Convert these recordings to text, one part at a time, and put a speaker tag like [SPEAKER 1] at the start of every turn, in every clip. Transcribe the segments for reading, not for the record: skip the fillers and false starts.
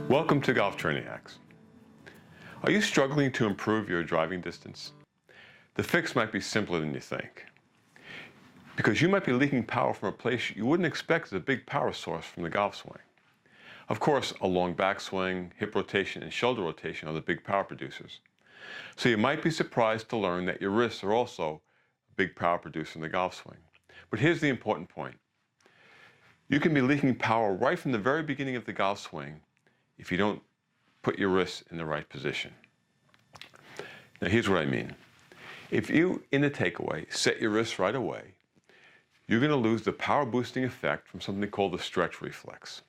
[SPEAKER 1] Welcome to Golf Training Hacks. Are you struggling to improve your driving distance? The fix might be simpler than you think, because you might be leaking power from a place you wouldn't expect as a big power source from the golf swing. Of course, a long backswing, hip rotation, and shoulder rotation are the big power producers. So you might be surprised to learn that your wrists are also a big power producer in the golf swing. But here's the important point. You can be leaking power right from the very beginning of the golf swing if you don't put your wrists in the right position. Now here's what I mean. If you, in the takeaway, set your wrists right away, you're going to lose the power boosting effect from something called the stretch reflex.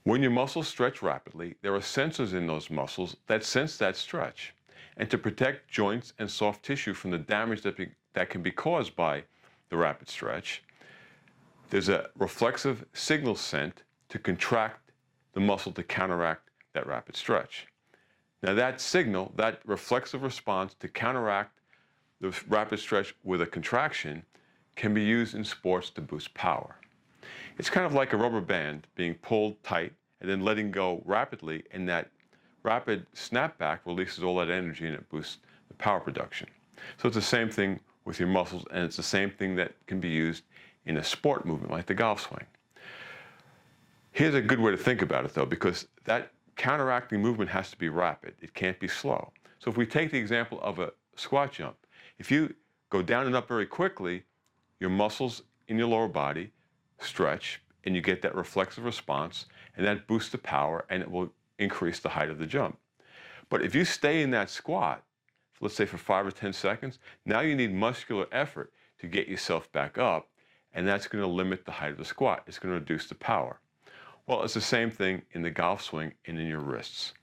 [SPEAKER 1] When your muscles stretch rapidly, there are sensors in those muscles that sense that stretch. And to protect joints and soft tissue from the damage that can be caused by the rapid stretch, there's a reflexive signal sent to contract the muscle to counteract that rapid stretch. Now that signal, that reflexive response to counteract the rapid stretch with a contraction, can be used in sports to boost power. It's kind of like a rubber band being pulled tight and then letting go rapidly, and that rapid snapback releases all that energy and it boosts the power production. So it's the same thing with your muscles, and it's the same thing that can be used in a sport movement like the golf swing. Here's a good way to think about it though, because that counteracting movement has to be rapid. It can't be slow. So if we take the example of a squat jump, if you go down and up very quickly, your muscles in your lower body stretch and you get that reflexive response, and that boosts the power and it will increase the height of the jump. But if you stay in that squat, let's say for 5 or 10 seconds, now you need muscular effort to get yourself back up, and that's going to limit the height of the squat. It's going to reduce the power. Well, it's the same thing in the golf swing and in your wrists.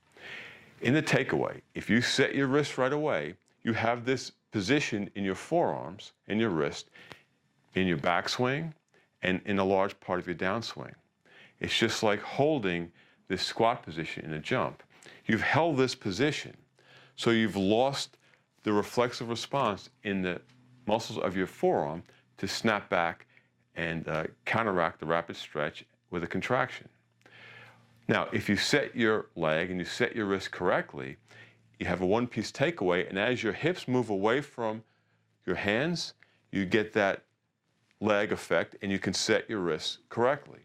[SPEAKER 1] In the takeaway, if you set your wrist right away, you have this position in your forearms and your wrist, in your backswing, and in a large part of your downswing. It's just like holding this squat position in a jump. You've held this position, so you've lost the reflexive response in the muscles of your forearm to snap back and counteract the rapid stretch with a contraction. Now, if you set your leg and you set your wrist correctly, you have a one-piece takeaway, and as your hips move away from your hands, you get that leg effect and you can set your wrists correctly.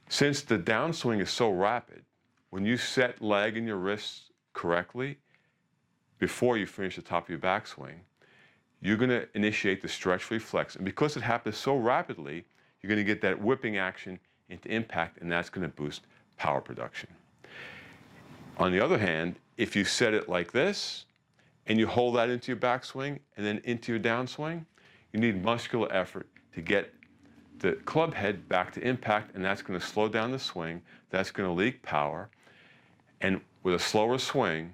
[SPEAKER 1] Since the downswing is so rapid, when you set leg and your wrists correctly before you finish the top of your backswing, you're going to initiate the stretch reflex. And because it happens so rapidly, you're going to get that whipping action into impact, and that's going to boost power production. On the other hand, if you set it like this, and you hold that into your backswing and then into your downswing, you need muscular effort to get the club head back to impact, and that's going to slow down the swing. That's going to leak power. And with a slower swing,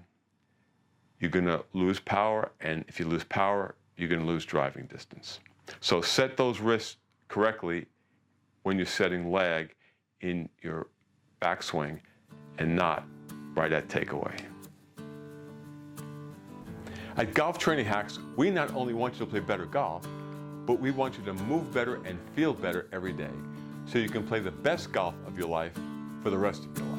[SPEAKER 1] you're going to lose power, and if you lose power, you're going to lose driving distance. So set those wrists correctly when you're setting leg in your backswing and not right at takeaway. At Golf Training Hacks, we not only want you to play better golf, but we want you to move better and feel better every day so you can play the best golf of your life for the rest of your life.